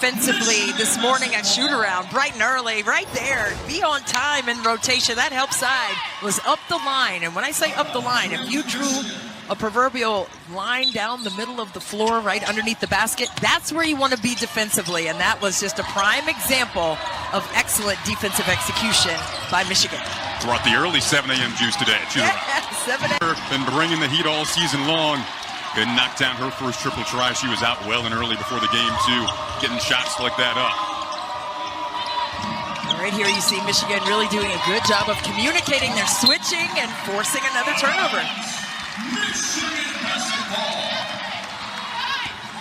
defensively this morning at shoot-around, bright and early, right there. Be on time in rotation. That help side was up the line. And when I say up the line, if you drew a proverbial line down the middle of the floor right underneath the basket, that's where you want to be defensively. And that was just a prime example of excellent defensive execution by Michigan. Brought the early 7 a.m. juice today at shoot-around. Yeah, 7 a.m. Been bringing the heat all season long. Couldn't knock down her first triple try. She was out well and early before the game, too, getting shots like that up. Right here you see Michigan really doing a good job of communicating their switching and forcing another turnover.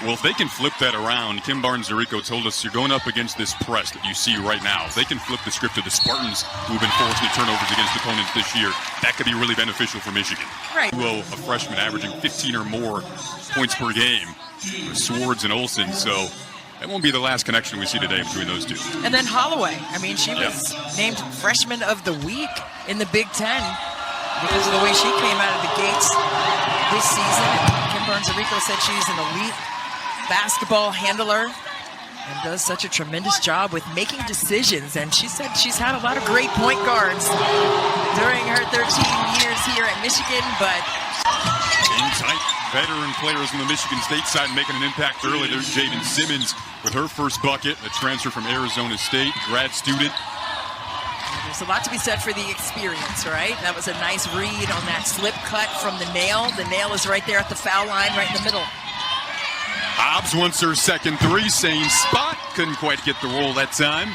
Well, if they can flip that around, Kim Barnes-Zarico told us you're going up against this press that you see right now. If they can flip the script to the Spartans, who've been forcing turnovers against opponents this year, that could be really beneficial for Michigan. Right. Well, a freshman averaging 15 or more points per game, Swords and Olsen, so that won't be the last connection we see today between those two. And then Holloway. I mean, she was named Freshman of the Week in the Big Ten because of the way she came out of the gates this season. Kim Barnes-Zarico said she's an elite basketball handler and does such a tremendous job with making decisions. And she said she's had a lot of great point guards during her 13 years here at Michigan, but game tight. Veteran players on the Michigan State side making an impact early. There's Jaden Simmons with her first bucket, a transfer from Arizona State, grad student. There's a lot to be said for the experience, right? That was a nice read on that slip cut from the nail. The nail is right there at the foul line, right in the middle. Hobbs wants her second three, same spot. Couldn't quite get the roll that time.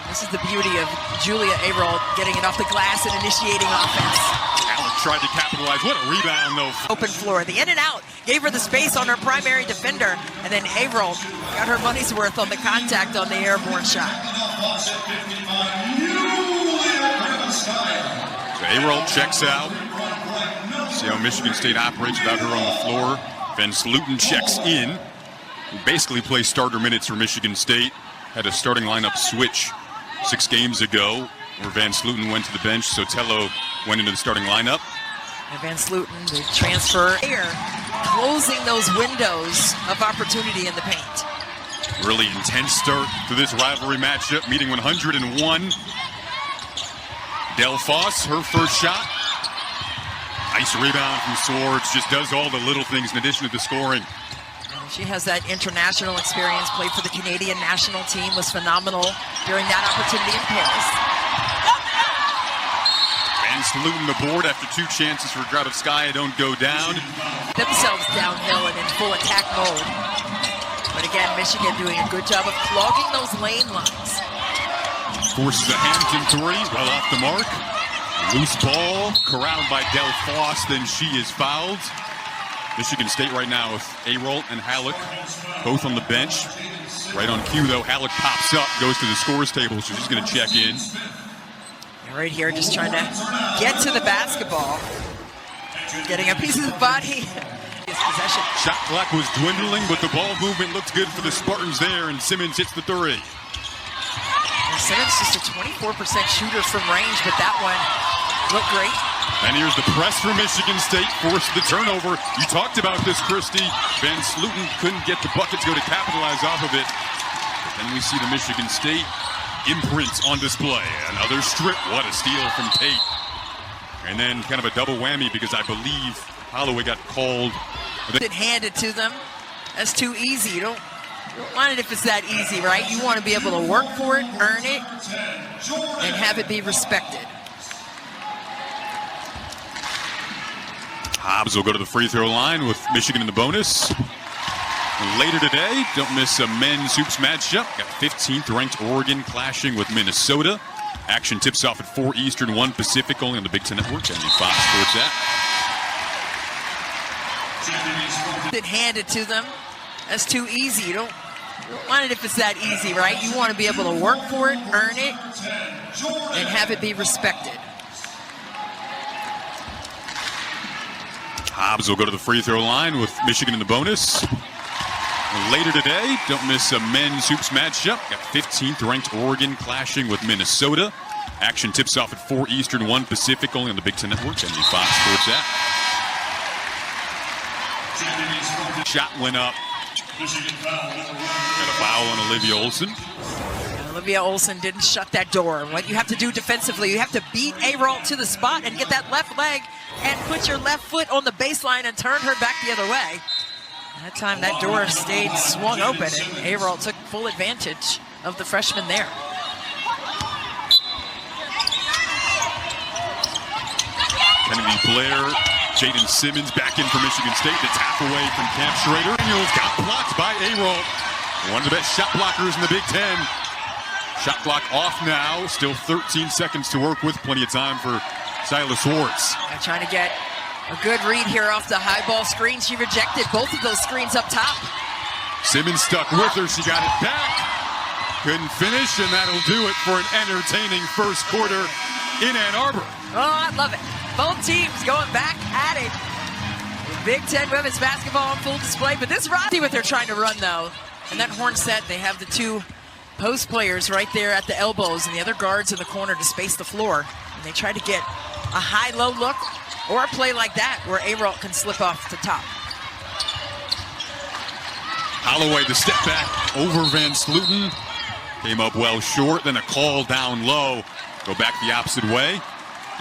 This is the beauty of Julia Averill getting it off the glass and initiating offense. Alec tried to capitalize. What a rebound, though. Open floor. The in and out gave her the space on her primary defender. And then Averill got her money's worth on the contact on the airborne shot. So Averill checks out. See how Michigan State operates without her on the floor. Van Sloten checks in. Who basically plays starter minutes for Michigan State. Had a starting lineup switch 6 games ago where Van Sloten went to the bench. Sotelo went into the starting lineup. And Van Sloten, the transfer, closing those windows of opportunity in the paint. Really intense start to this rivalry matchup, meeting 101. Del Foss, her first shot. Nice rebound from Swords, just does all the little things in addition to the scoring. She has that international experience, played for the Canadian national team, was phenomenal during that opportunity in Paris. Van Sloten the board after 2 chances for Gradovskaya don't go down. Themselves downhill and in full attack mode. But again, Michigan doing a good job of clogging those lane lines. Forces a Hampton three, well off the mark. Loose ball, corralled by Del Foss, then she is fouled. Michigan State right now with Averill and Halleck, both on the bench. Right on cue, though, Halleck pops up, goes to the scores table, so she's going to check in. Right here, just trying to get to the basketball. Getting a piece of the body. His possession. Shot clock was dwindling, but the ball movement looked good for the Spartans there, and Simmons hits the three. And Simmons just a 24% shooter from range, but that one looked great. And here's the press for Michigan State, forced the turnover. You talked about this, Christy. Van Sloten couldn't get the bucket to go to capitalize off of it. But then we see the Michigan State imprints on display. Another strip. What a steal from Tate. And then kind of a double whammy because I believe Holloway got called. Handed to them. That's too easy. You don't want it if it's that easy, right? You want to be able to work for it, earn it, and have it be respected. Hobbs will go to the free throw line with Michigan in the bonus. Later today, don't miss a men's hoops matchup. Got 15th ranked Oregon clashing with Minnesota. Action tips off at 4 Eastern, 1 Pacific, only on the Big Ten Network and the Fox Sports app. Handed to them. That's too easy. You don't want it if it's that easy, right? You want to be able to work for it, earn it, and have it be respected. Hobbs will go to the free throw line with Michigan in the bonus. Later today, don't miss a men's hoops matchup. Got 15th ranked Oregon clashing with Minnesota. Action tips off at 4 Eastern, 1 Pacific, only on the Big Ten Network and the Fox Sports app. Shot went up, Got a foul on Olivia Olson. Olivia Olson didn't shut that door. What you have to do defensively, you have to beat Arolt to the spot and get that left leg and put your left foot on the baseline and turn her back the other way. That time that door stayed swung open and Arolt took full advantage of the freshman there. Kennedy Blair, Jaden Simmons back in for Michigan State. The tap away from Cam Schrader. Daniels got blocked by Arolt. One of the best shot blockers in the Big Ten. Shot clock off now. Still 13 seconds to work with. Plenty of time for Silas Swartz. Trying to get a good read here off the high ball screen. She rejected both of those screens up top. Simmons stuck with her. She got it back. Couldn't finish, and that'll do it for an entertaining first quarter in Ann Arbor. Oh, I love it. Both teams going back at it. Big Ten women's basketball on full display. But this Rossi, what they're trying to run, though. And that horn set, they have the two post players right there at the elbows and the other guards in the corner to space the floor. And they try to get a high-low look or a play like that where Arolt can slip off the top. Holloway, the step back over Van Sloten. Came up well short, then a call down low. Go back the opposite way.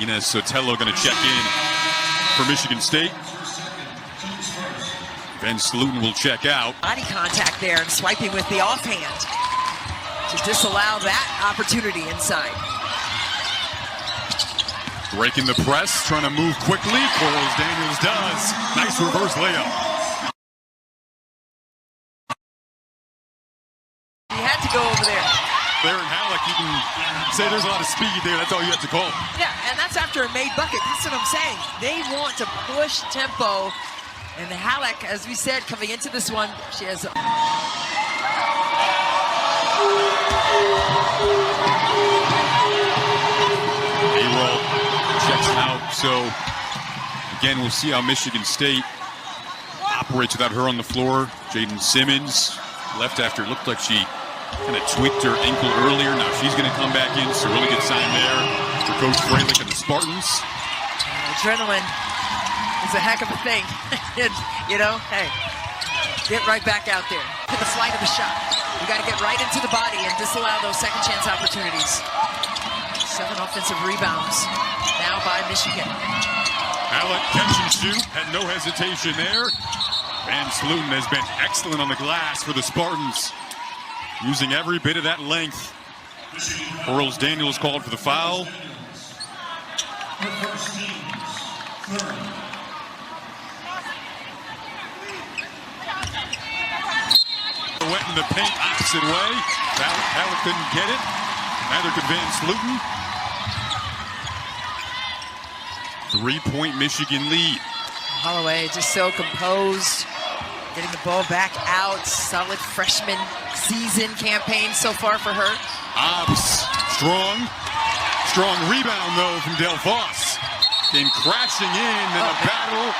Ines Sotelo going to check in for Michigan State. Van Sloten will check out. Body contact there and swiping with the offhand to disallow that opportunity inside. Breaking the press, trying to move quickly. Corals Daniels does. Nice reverse layup. He had to go over there. There in Halleck, you can say there's a lot of speed there. That's all you have to call. Yeah, and that's after a made bucket. That's what I'm saying. They want to push tempo. And the Halleck, as we said, coming into this one, she has Arolt checks out. So, again, we'll see how Michigan State operates without her on the floor. Jaden Simmons left after it looked like she kind of tweaked her ankle earlier. Now she's going to come back in, so really good sign there for Coach Freilich and the Spartans. Adrenaline is a heck of a thing. You know, hey, get right back out there. To the flight of the shot. You got to get right into the body and disallow those second chance opportunities. 7 offensive rebounds now by Michigan. Halleck catch and shoot, had no hesitation there. Van Sloten has been excellent on the glass for the Spartans, using every bit of that length. Corals Daniels called for the foul. Went in the paint opposite way. Halleck couldn't get it. Neither could Van Sloten. 3-point Michigan lead. Holloway just so composed, getting the ball back out. Solid freshman season campaign so far for her. Hobbs, strong rebound though from Del Foss. Came crashing in a battle.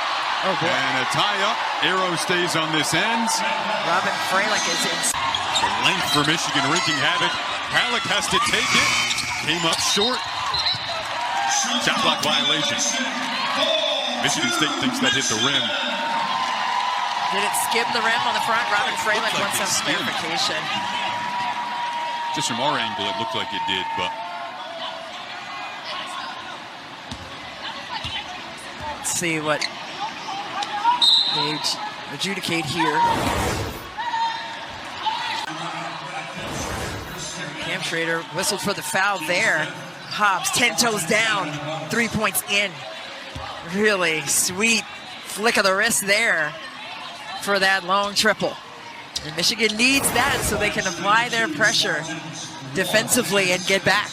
Oh boy. And a tie-up. Arrow stays on this end. Robin Freilich is in. The length for Michigan wreaking havoc. Halleck has to take it. Came up short. Shot block violation. Michigan State thinks that hit the rim. Did it skim the rim on the front? Robin Freilich like wants it some skimmed. clarification. Just from our angle, it looked like it did, but Let's see what they adjudicate here. Cam Schrader whistled for the foul there. Hobbs 10 toes down, 3 points in. Really sweet flick of the wrist there for that long triple. And Michigan needs that so they can apply their pressure defensively and get back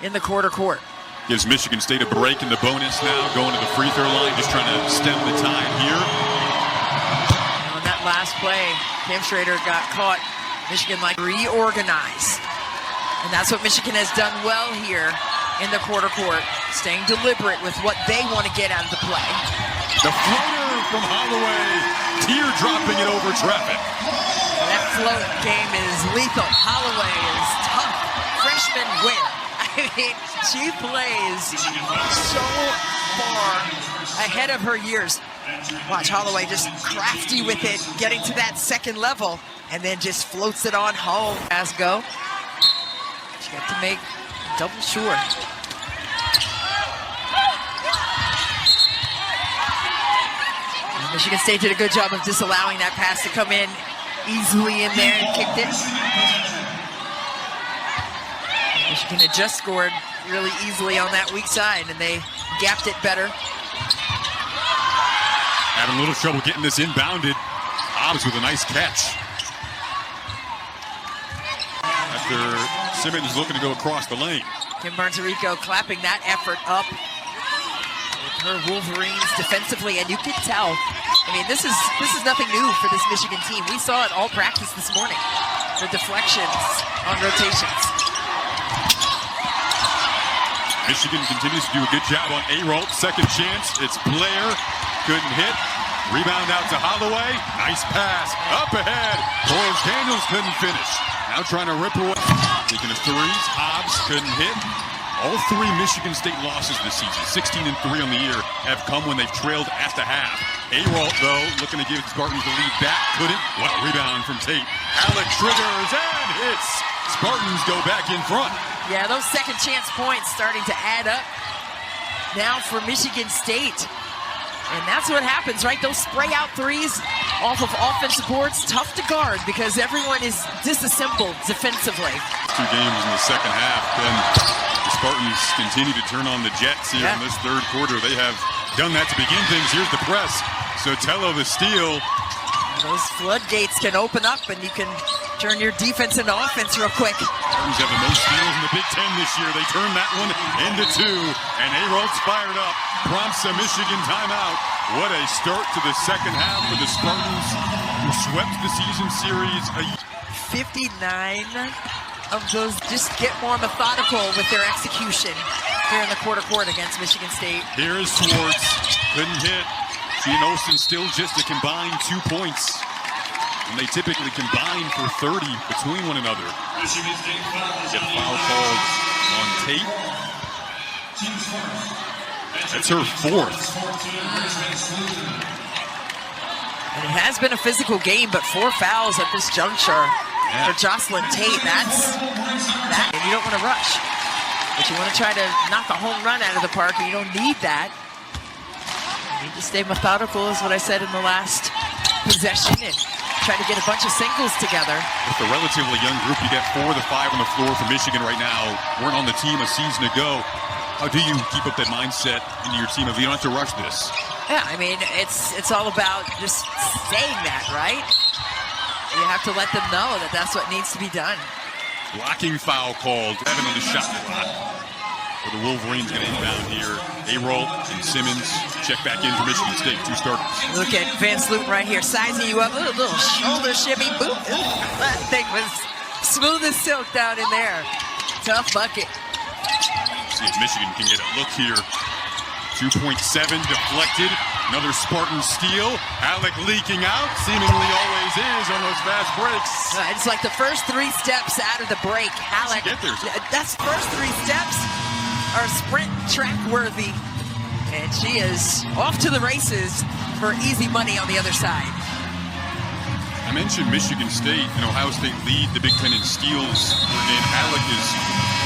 in the quarter court. gives Michigan State a break in the bonus now, going to the free throw line, just trying to stem the tide here. On that last play, Cam Schrader got caught. Michigan reorganize. And that's what Michigan has done well here in the quarter court, staying deliberate with what they want to get out of the play. The floater from Holloway, teardropping it over traffic. That float game is lethal. Holloway is tough. Freshman win. I mean, she plays so far ahead of her years. Watch Holloway just crafty with it, getting to that second level, and then just floats it on home. As go. She got to make double sure. And Michigan State did a good job of disallowing that pass to come in easily in there and kicked it. Michigan had just scored really easily on that weak side, and they gapped it better. Having a little trouble getting this inbounded. Hobbs with a nice catch. After Simmons looking to go across the lane. Kim Barnes-Arico clapping that effort up with her Wolverines defensively, and you can tell. I mean, this is nothing new for this Michigan team. We saw it all practice this morning. The deflections on rotations. Michigan continues to do a good job on Ayrault. Second chance. It's Blair. Couldn't hit. Rebound out to Holloway. Nice pass. Up ahead. Torres Daniels couldn't finish. Now trying to rip away. Taking the threes. Hobbs couldn't hit. All three Michigan State losses this season, 16-3 on the year, have come when they've trailed at the half. Ayrault, though, looking to give the Spartans the lead back. Couldn't. What a rebound from Tate. Alec triggers and hits. Spartans go back in front. Yeah, those second chance points starting to add up now for Michigan State. And that's what happens, right? Those spray out threes off of offensive boards, tough to guard because everyone is disassembled defensively. 2 games in the second half, then the Spartans continue to turn on the Jets here in this third quarter. They have done that to begin things. Here's the press. Sotelo the steal. Those floodgates can open up and you can turn your defense into offense real quick. Spartans have the most steals in the Big Ten this year. They turn that one into 2, and Ayrault's fired up. Prompts a Michigan timeout. What a start to the second half for the Spartans, who swept the season series. 59 of those. Just get more methodical with their execution here in the quarter court against Michigan State. Here's Swartz. Couldn't hit. She and Olsen still just a combined 2 points. And they typically combine for 30 between one another. Get a foul called on Tate. That's her 4th. And it has been a physical game, but 4 fouls at this juncture for Jocelyn Tate. That's that. And you don't want to rush, but you want to try to knock a home run out of the park, and you don't need that. You need to stay methodical, is what I said in the last possession, and try to get a bunch of singles together. With a relatively young group, you got 4 of the 5 on the floor for Michigan right now. Weren't on the team a season ago. How do you keep up that mindset into your team if you don't have to rush this? Yeah, I mean, it's all about just saying that, right? You have to let them know that that's what needs to be done. Blocking foul called. 7 on the shot clock. For the Wolverines going to inbound here. Ayrault and Simmons check back in for Michigan State. 2 starters. Look at Van Sloot right here, sizing you up. Little shoulder shimmy. Boop. That thing was smooth as silk down in there. Tough bucket. See if Michigan can get a look here. 2.7 deflected. Another Spartan steal. Alec leaking out. Seemingly always is on those fast breaks. It's like the first 3 steps out of the break. Alec, that's first 3 steps are sprint track worthy. And she is off to the races for easy money on the other side. I mentioned Michigan State and Ohio State lead the Big Ten in steals. And Alec is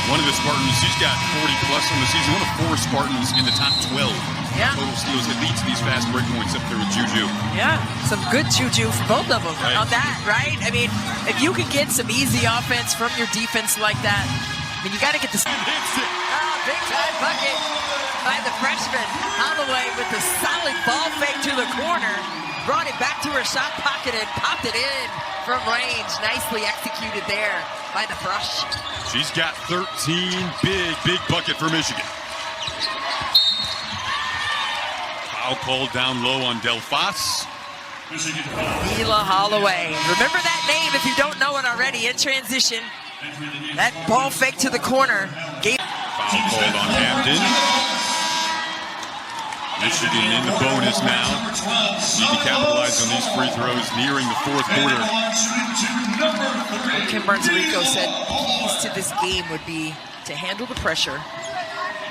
one of the Spartans. She's got 40 plus on the season. One of 4 Spartans in the top 12. Yeah. Total steals. It leads these fast break points up there with Juju. Yeah, some good juju for both of them on that, right? I mean, if you can get some easy offense from your defense like that, I mean, you got to get the... Hits it. Big time bucket by the freshman. Holloway with the solid ball fake to the corner. Brought it back to her shot pocket and popped it in from range. Nicely executed there by the Thrush. She's got 13. Big bucket for Michigan. Foul called down low on Delphos. Mila Holloway. Remember that name if you don't know it already. In transition, that ball fake to the corner. Foul called on Hampton. Michigan in the bonus now. Need to capitalize on these free throws nearing the 4th quarter. Kim Barnes-Arico said keys to this game would be to handle the pressure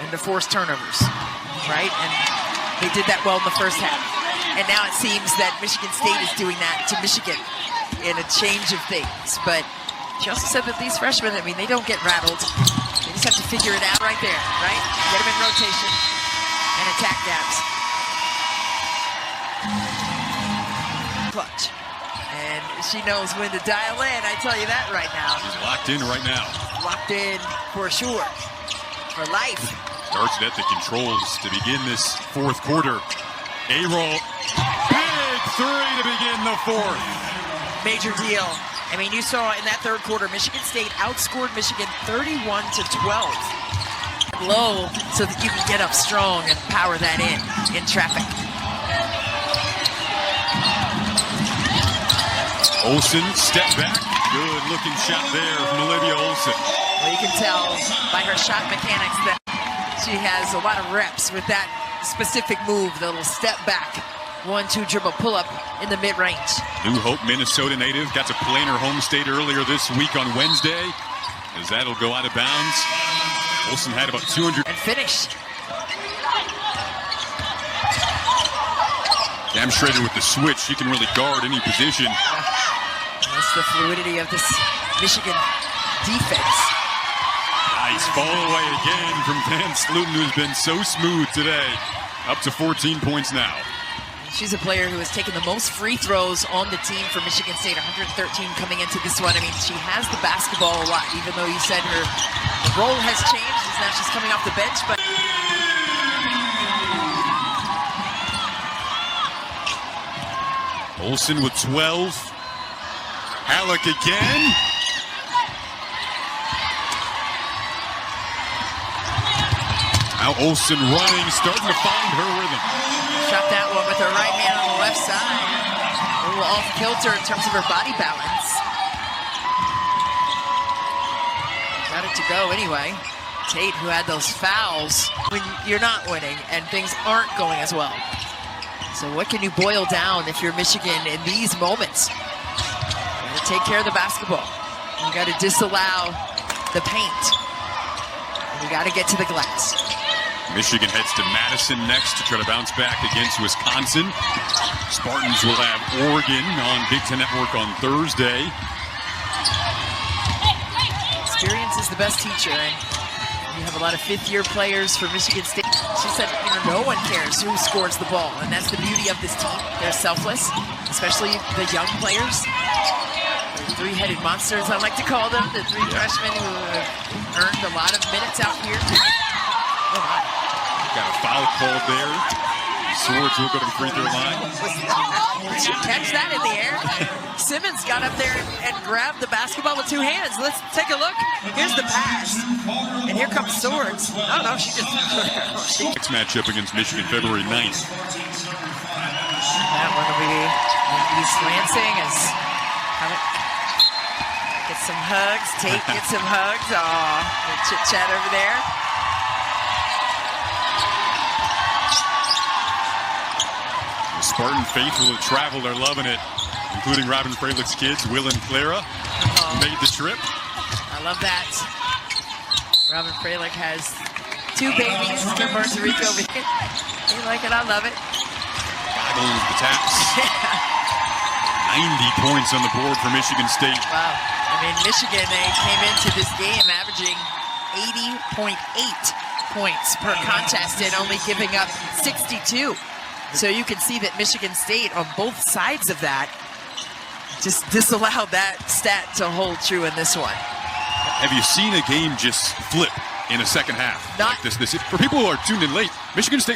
and to force turnovers, right? And they did that well in the first half. And now it seems that Michigan State is doing that to Michigan in a change of things. But she also said that these freshmen, I mean, they don't get rattled. They just have to figure it out right there, right? Get them in rotation and attack gaps. Clutch. And she knows when to dial in, I tell you that right now. She's locked in right now. Locked in for sure. For life. Starts at the controls to begin this fourth quarter. A-roll. Big three to begin the fourth. Major deal. I mean, you saw in that third quarter, Michigan State outscored Michigan 31-12. Low so that you can get up strong and power that in traffic. Olsen, step back. Good looking shot there from Olivia Olsen. Well, you can tell by her shot mechanics that she has a lot of reps with that specific move, the little step back, 1-2 dribble pull-up in the mid-range. New Hope, Minnesota native, got to play in her home state earlier this week on Wednesday, as that'll go out of bounds. Olsen had about 200. And finished. Cam Schrader with the switch. She can really guard any position. That's the fluidity of this Michigan defense. Nice fall away again from Van Sloten, who's been so smooth today. Up to 14 points now. She's a player who has taken the most free throws on the team for Michigan State, 113 coming into this one. I mean, she has the basketball a lot, even though you said her role has changed, as now she's coming off the bench. But Olsen with 12. Halleck again. Now Olsen running, starting to find her rhythm. Shot that one with her right hand on the left side. A little off kilter in terms of her body balance. Got it to go anyway. Tate, who had those fouls when you're not winning and things aren't going as well. So what can you boil down if you're Michigan in these moments? You gotta take care of the basketball. You gotta disallow the paint. And you gotta get to the glass. Michigan heads to Madison next to try to bounce back against Wisconsin. Spartans will have Oregon on Big Ten Network on Thursday. Experience is the best teacher, and you have a lot of fifth-year players for Michigan State. She said, no one cares who scores the ball, and that's the beauty of this team. They're selfless, especially the young players. The three-headed monsters, I like to call them, the three freshmen who have earned a lot of minutes out here. Oh my. Got a foul called there. Swords will go to the free throw line. Did you catch that in the air? Simmons got up there and grabbed the basketball with two hands. Let's take a look. Here's the pass. And here comes Swords. Oh no, she just... Next matchup against Michigan, February 9th. That one will be East Lansing as get some hugs. Tate gets some hugs. Aw, chit chat over there. Spartan faithful to travel, they're loving it, including Robin Fralick's kids, Will and Clara, made the trip. I love that. Robin Fralick has two babies from Puerto Rico. You like it? I love it. Goggles the taps. 90 points on the board for Michigan State. Wow. I mean, Michigan, they came into this game averaging 80.8 points per contest and only giving up 62. So you can see that Michigan State on both sides of that just disallowed that stat to hold true in this one. Have you seen a game just flip in a second half? Not like this? For people who are tuned in late, Michigan State